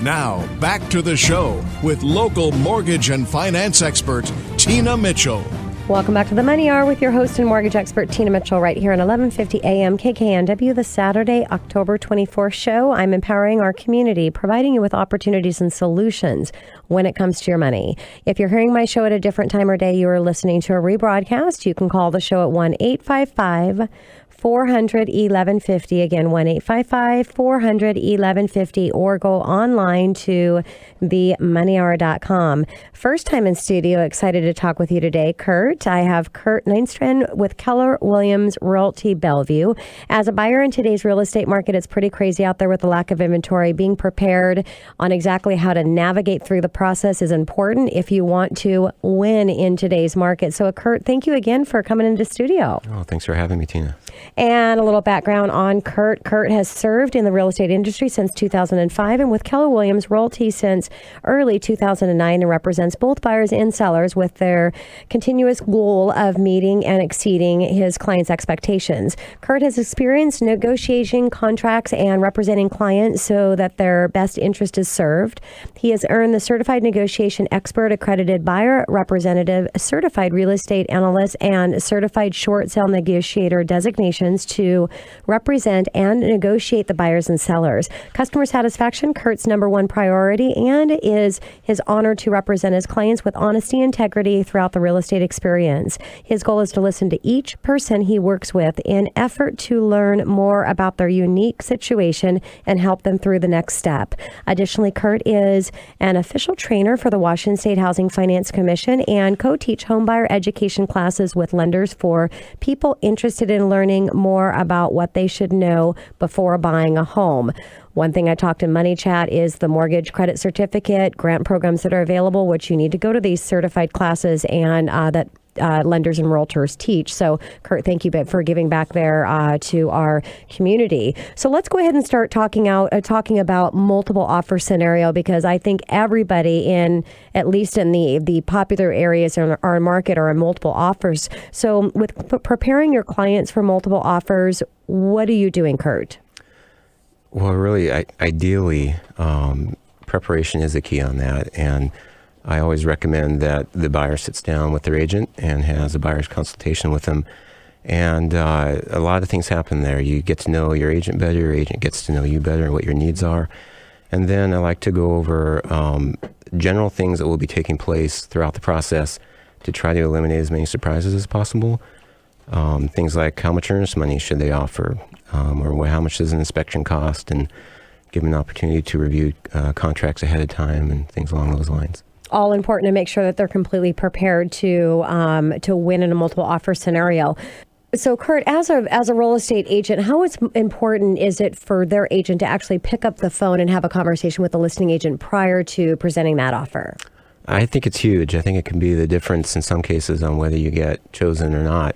Now, back to the show with local mortgage and finance expert, Tina Mitchell. Welcome back to the Money Hour with your host and mortgage expert, Tina Mitchell, right here on 1150 AM KKNW, the Saturday, October 24th show. I'm empowering our community, providing you with opportunities and solutions when it comes to your money. If you're hearing my show at a different time or day, you are listening to a rebroadcast, you can call the show at 1-855-400-1150. Again, 1-855-400-1150, or go online to themoneyhour.com. First time in studio, excited to talk with you today, Kurt. I have Kurt Neinstrand with Keller Williams Realty Bellevue. As a buyer in today's real estate market, it's pretty crazy out there with the lack of inventory. Being prepared on exactly how to navigate through the process is important if you want to win in today's market. So, Kurt, thank you again for coming into studio. Oh, thanks for having me, Tina. And a little background on Kurt. Kurt has served in the real estate industry since 2005 and with Keller Williams Realty since early 2009, and represents both buyers and sellers with their continuous goal of meeting and exceeding his clients' expectations. Kurt has experienced negotiating contracts and representing clients so that their best interest is served. He has earned the Certified Negotiation Expert, Accredited Buyer Representative, Certified Real Estate Analyst, and Certified Short Sale Negotiator designations to represent and negotiate the buyers and sellers. Customer satisfaction, Kurt's number one priority, and is his honor to represent his clients with honesty and integrity throughout the real estate experience. His goal is to listen to each person he works with in effort to learn more about their unique situation and help them through the next step. Additionally, Kurt is an official trainer for the Washington State Housing Finance Commission and co-teach homebuyer education classes with lenders for people interested in learning more about what they should know before buying a home. One thing I talked in Money Chat is the mortgage credit certificate, grant programs that are available, which you need to go to these certified classes and that lenders and realtors teach. So, Kurt, thank you for giving back there to our community. So let's go ahead and start talking about multiple offer scenario, because I think everybody at least in the popular areas in our market are in multiple offers. So with preparing your clients for multiple offers, what are you doing, Kurt? Well, really, ideally, preparation is the key on that. And I always recommend that the buyer sits down with their agent and has a buyer's consultation with them. And a lot of things happen there. You get to know your agent better, your agent gets to know you better and what your needs are. And then I like to go over general things that will be taking place throughout the process to try to eliminate as many surprises as possible. Things like how much earnest money should they offer, or how much does an inspection cost, and give them an opportunity to review contracts ahead of time and things along those lines. All important to make sure that they're completely prepared to win in a multiple offer scenario. So, Kurt, as a real estate agent, how important is it for their agent to actually pick up the phone and have a conversation with the listing agent prior to presenting that offer? I think it's huge. I think it can be the difference in some cases on whether you get chosen or not.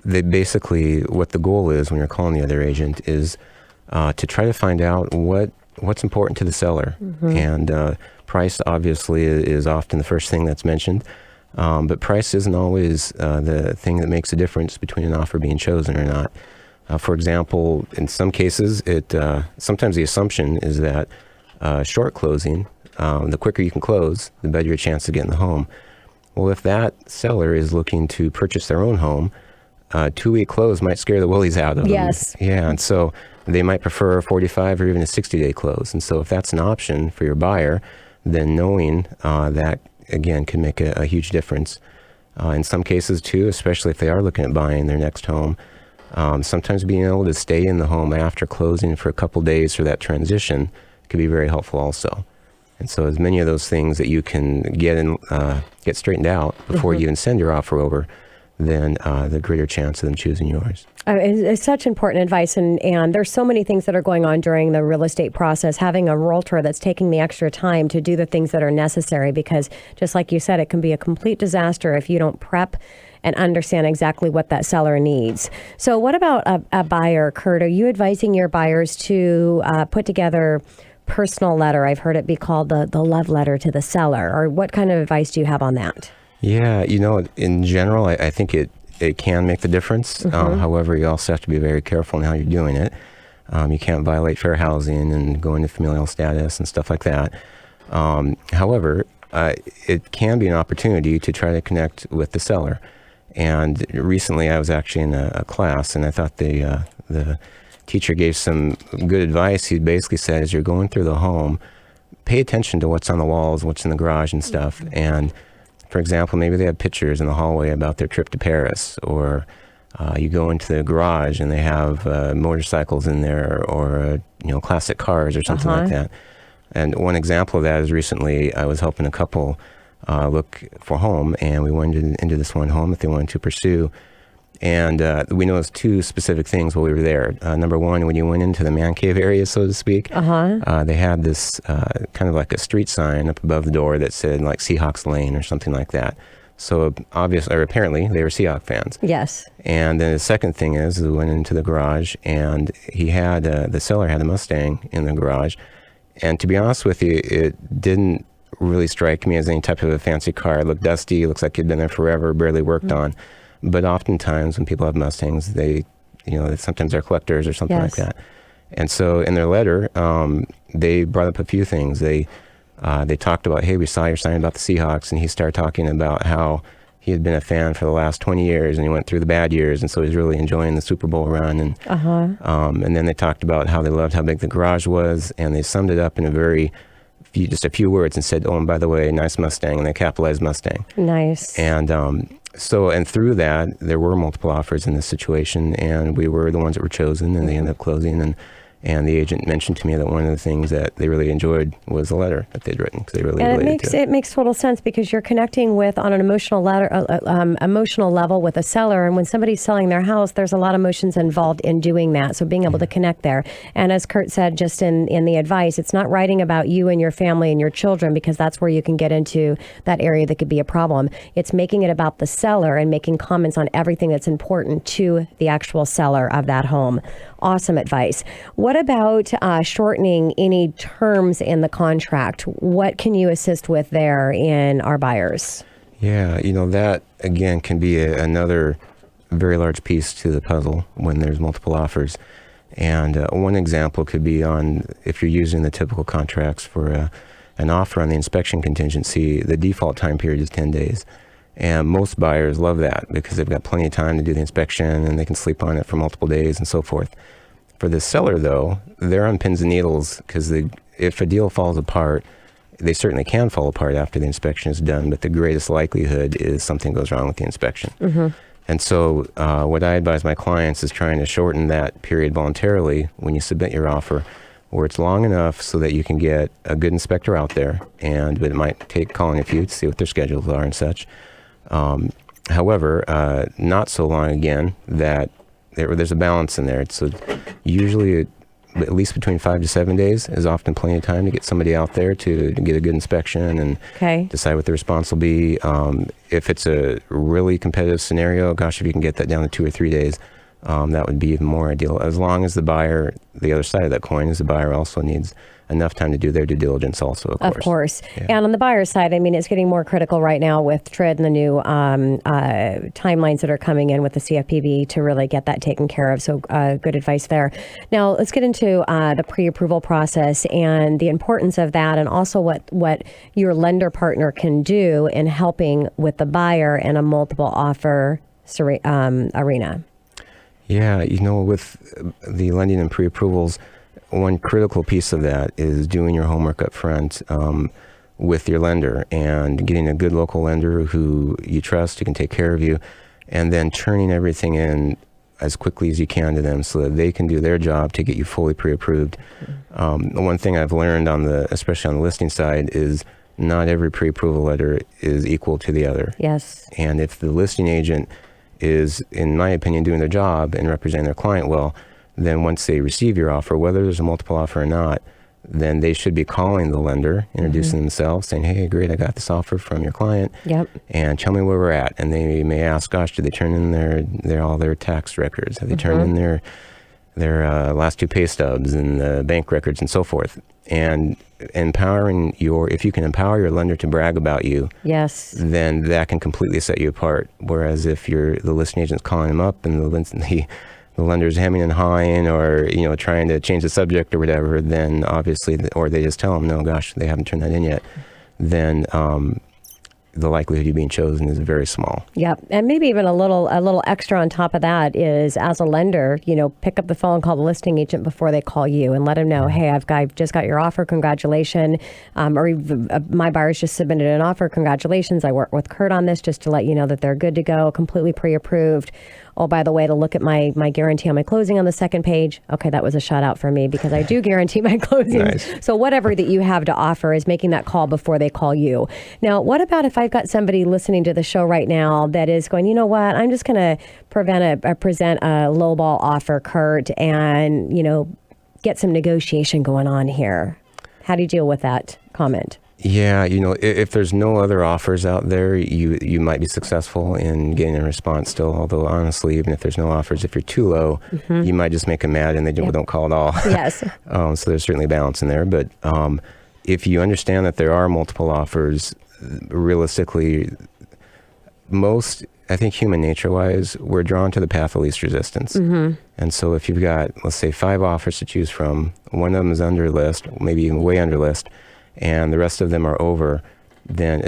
They basically, what the goal is when you're calling the other agent is to try to find out what's important to the seller. Mm-hmm. And price obviously is often the first thing that's mentioned, but price isn't always the thing that makes a difference between an offer being chosen or not. For example, in some cases, sometimes the assumption is that short closing, the quicker you can close, the better your chance of getting the home. Well, if that seller is looking to purchase their own home, a 2-week close might scare the willies out of them. Yes. Yeah, and so they might prefer a 45 or even a 60-day close. And so if that's an option for your buyer, then knowing that, again, can make a huge difference. In some cases, too, especially if they are looking at buying their next home, sometimes being able to stay in the home after closing for a couple days for that transition could be very helpful also. And so as many of those things that you can get straightened out before you even send your offer over, then the greater chance of them choosing yours. It's such important advice, and there's so many things that are going on during the real estate process. Having a realtor that's taking the extra time to do the things that are necessary, because just like you said, it can be a complete disaster if you don't prep and understand exactly what that seller needs. So what about a buyer, Kurt? Are you advising your buyers to put together personal letter? I've heard it be called the love letter to the seller. Or what kind of advice do you have on that? Yeah, in general, I think it can make the difference. However, you also have to be very careful in how you're doing it. You can't violate fair housing and go into familial status and stuff like that. However, it can be an opportunity to try to connect with the seller. And recently I was actually in a class, and I thought the teacher gave some good advice. He basically said, as you're going through the home, pay attention to what's on the walls, what's in the garage and stuff. And for example, maybe they have pictures in the hallway about their trip to Paris, or you go into the garage and they have motorcycles in there, or classic cars or something like that. And one example of that is recently I was helping a couple look for a home, and we went into this one home that they wanted to pursue. And we noticed two specific things while we were there. Number one, when you went into the man cave area, so to speak, they had this kind of like a street sign up above the door that said like Seahawks Lane or something like that. So apparently they were Seahawk fans. Yes. And then the second thing is we went into the garage, and he had the seller had a Mustang in the garage. And to be honest with you, it didn't really strike me as any type of a fancy car. It looked dusty. It looks like it'd been there forever, barely worked on. But oftentimes when people have Mustangs, they, sometimes they're collectors or something like that. And so in their letter, they brought up a few things. They talked about, hey, we saw your sign about the Seahawks, and he started talking about how he had been a fan for the last 20 years, and he went through the bad years, and so he's really enjoying the Super Bowl run. And then they talked about how they loved how big the garage was, and they summed it up in just a few words and said, oh, and by the way, nice Mustang, and they capitalized Mustang. Nice. And and through that, there were multiple offers in this situation, and we were the ones that were chosen, and they ended up closing. And the agent mentioned to me that one of the things that they really enjoyed was the letter that they'd written, because they really related to it. It makes total sense, because you're connecting on an emotional level with a seller, and when somebody's selling their house, there's a lot of emotions involved in doing that. So being able to connect there, and as Kurt said, just in the advice, it's not writing about you and your family and your children, because that's where you can get into that area that could be a problem. It's making it about the seller and making comments on everything that's important to the actual seller of that home. Awesome advice. What about shortening any terms in the contract? What can you assist with there in our buyers? Yeah, that, again, can be another very large piece to the puzzle when there's multiple offers. And one example could be if you're using the typical contracts for an offer on the inspection contingency, the default time period is 10 days. And most buyers love that, because they've got plenty of time to do the inspection, and they can sleep on it for multiple days and so forth. For the seller, though, they're on pins and needles, because if a deal falls apart, they certainly can fall apart after the inspection is done, but the greatest likelihood is something goes wrong with the inspection. And so what I advise my clients is trying to shorten that period voluntarily when you submit your offer, where it's long enough so that you can get a good inspector out there, but it might take calling a few to see what their schedules are and such. However, not so long again that there's a balance in there. So usually at least between 5 to 7 days is often plenty of time to get somebody out there to get a good inspection and decide what the response will be. If it's a really competitive scenario, gosh, if you can get that down to 2 or 3 days, that would be even more ideal. As long as the buyer, the other side of that coin is the buyer also needs enough time to do their due diligence also, of course. Of course. Yeah. And on the buyer's side, I mean, it's getting more critical right now with TRID and the new timelines that are coming in with the CFPB to really get that taken care of. So good advice there. Now, let's get into the pre-approval process and the importance of that, and also what your lender partner can do in helping with the buyer in a multiple offer arena? Yeah, with the lending and pre-approvals, one critical piece of that is doing your homework up front with your lender and getting a good local lender who you trust, who can take care of you, and then turning everything in as quickly as you can to them so that they can do their job to get you fully pre-approved. The one thing I've learned especially on the listing side, is not every pre-approval letter is equal to the other. Yes. And if the listing agent is, in my opinion, doing their job and representing their client well, then once they receive your offer, whether there's a multiple offer or not, then they should be calling the lender, introducing themselves, saying, hey, great, I got this offer from your client, and tell me where we're at. And they may ask, gosh, did they turn in all their tax records? Have they turned in their last 2 pay stubs and the bank records and so forth? And if you can empower your lender to brag about you, then that can completely set you apart. Whereas if the listing agent's calling them up and the lender's hemming and hawing, or trying to change the subject or whatever, then obviously, or they just tell them, no, gosh, they haven't turned that in yet, then the likelihood of you being chosen is very small. Yep. And maybe even a little extra on top of that is, as a lender, pick up the phone, call the listing agent before they call you, and let them know, hey, I've just got your offer, congratulations. Or even, my buyers just submitted an offer, congratulations. I worked with Kurt on this, just to let you know that they're good to go, completely pre-approved. Oh, by the way, to look at my guarantee on my closing on the second page. Okay, that was a shout out for me, because I do guarantee my closings. Nice. So whatever that you have to offer is making that call before they call you. Now, what about if I've got somebody listening to the show right now that is going, you know what, I'm just going to present a lowball offer, Kurt, and, get some negotiation going on here. How do you deal with that comment? Yeah, if there's no other offers out there, you might be successful in getting a response still. Although honestly, even if there's no offers, if you're too low, you might just make them mad and they don't call at all. Yes. So there's certainly balance in there. But if you understand that there are multiple offers, realistically, I think human nature-wise, we're drawn to the path of least resistance. And so if you've got, let's say, 5 offers to choose from, one of them is under list, maybe even way under list, and the rest of them are over, then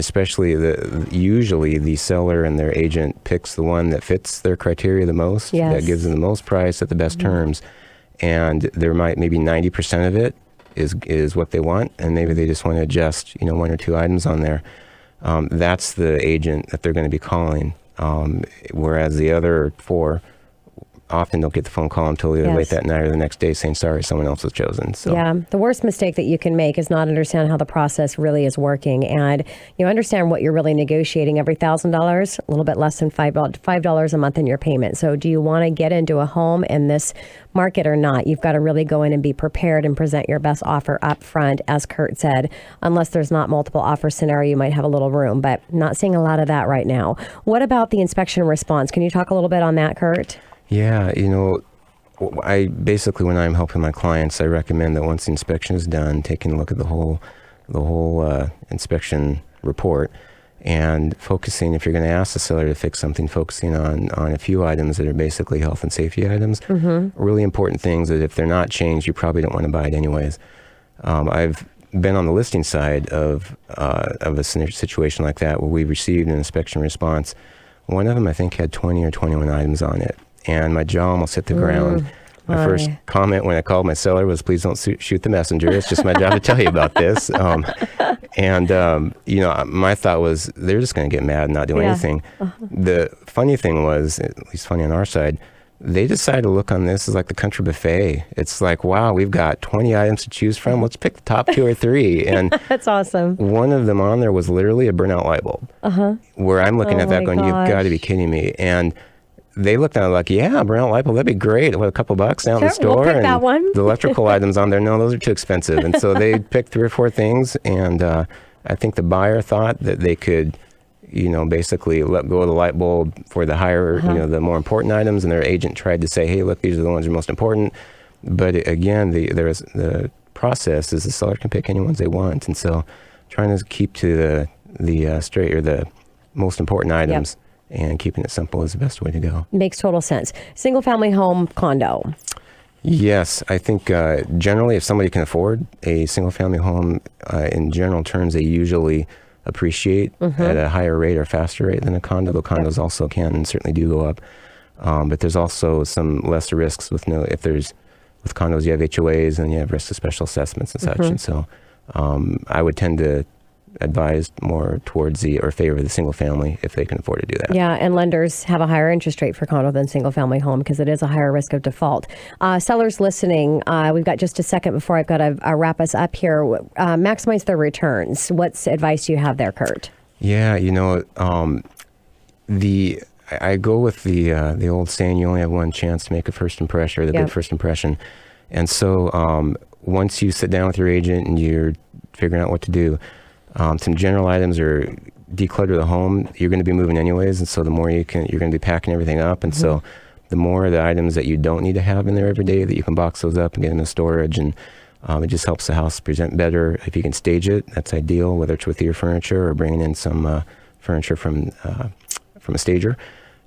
usually the seller and their agent picks the one that fits their criteria the most, that gives them the most price at the best terms, and maybe 90% of it is what they want, and maybe they just want to adjust 1 or 2 items on there. That's the agent that they're going to be calling, whereas the other 4 often don't get the phone call until either late that night or the next day saying, sorry, someone else was chosen. So. Yeah, the worst mistake that you can make is not understand how the process really is working. And you understand what you're really negotiating. Every $1,000, a little bit less than $5 a month in your payment. So do you want to get into a home in this market or not? You've got to really go in and be prepared and present your best offer up front, as Kurt said. Unless there's not multiple offer scenario, you might have a little room, but not seeing a lot of that right now. What about the inspection response? Can you talk a little bit on that, Kurt? Yeah, I basically, when I'm helping my clients, I recommend that once the inspection is done, taking a look at the whole inspection report, and focusing, if you're going to ask the seller to fix something, focusing on a few items that are basically health and safety items. Really important things that if they're not changed, you probably don't want to buy it anyways. I've been on the listing side of a situation like that, where we received an inspection response. One of them, I think, had 20 or 21 items on it. And my jaw almost hit the ground. My first comment when I called my seller was, please don't shoot the messenger. It's just my job to tell you about this. My thought was, they're just going to get mad and not do anything. The funny thing was, at least funny on our side, they decided to look on this as like the country buffet. It's like, wow, we've got 20 items to choose from. Let's pick the top 2 or 3. And that's awesome. One of them on there was literally a burnout light bulb. Where I'm looking at that going, you've got to be kidding me. And they looked at it like, yeah, burnout light bulb, that'd be great. What, a couple bucks down the store? We'll pick that one. The electrical items on there, no, those are too expensive. And so they picked 3 or 4 things. And I think the buyer thought that they could, basically let go of the light bulb for the higher, the more important items. And their agent tried to say, hey, look, these are the ones that are most important. But again, the process is the seller can pick any ones they want. And so trying to keep to the straight or the most important items. Yep. And keeping it simple is the best way to go. Makes total sense. Single family home, condo. Yes, I think generally if somebody can afford a single family home, in general terms, they usually appreciate at a higher rate or faster rate than a condo. Though condos also can and certainly do go up. But there's also some lesser risks with with condos you have HOAs and you have risk of special assessments and such. And so I would tend to advise more towards favor the single family if they can afford to do that. Yeah, and lenders have a higher interest rate for condo than single family home because it is a higher risk of default. Sellers listening, we've got just a second before I've got to wrap us up here. Maximize their returns. What's advice do you have there, Kurt? Yeah, I go with the old saying, you only have one chance to make a first impression, or the big first impression. And so once you sit down with your agent and you're figuring out what to do, some general items are declutter the home. You're going to be moving anyways, and so the more you're going to be packing everything up. And so the more the items that you don't need to have in there every day, that you can box those up and get them in staurage. And it just helps the house present better. If you can stage it, that's ideal, whether it's with your furniture or bringing in some furniture from a stager.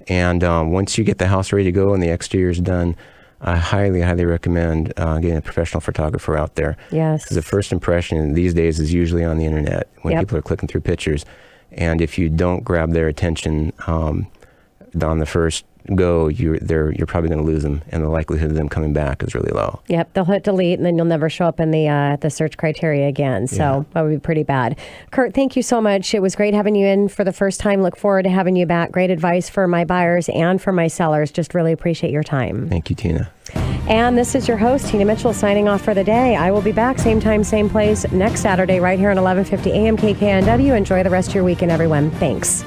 And once you get the house ready to go and the exterior is done, I highly, highly recommend getting a professional photographer out there. Yes. Because the first impression these days is usually on the internet when people are clicking through pictures. And if you don't grab their attention on the first go, you're probably going to lose them, and the likelihood of them coming back is really low. Yep, they'll hit delete, and then you'll never show up in the search criteria again. So that would be pretty bad. Kurt, thank you so much. It was great having you in for the first time. Look forward to having you back. Great advice for my buyers and for my sellers. Just really appreciate your time. Thank you, Tina. And this is your host, Tina Mitchell, signing off for the day. I will be back same time, same place next Saturday right here on 1150 AM KKNW. Enjoy the rest of your weekend, everyone. Thanks.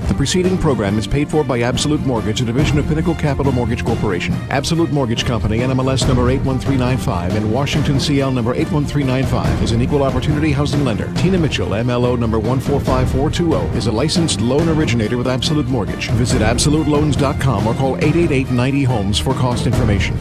The preceding program is paid for by Absolute Mortgage, a division of Pinnacle Capital Mortgage Corporation. Absolute Mortgage Company, NMLS number 81395 and Washington CL number 81395 is an equal opportunity housing lender. Tina Mitchell, MLO number 145420, is a licensed loan originator with Absolute Mortgage. Visit absoluteloans.com or call 888-90-HOMES for cost information.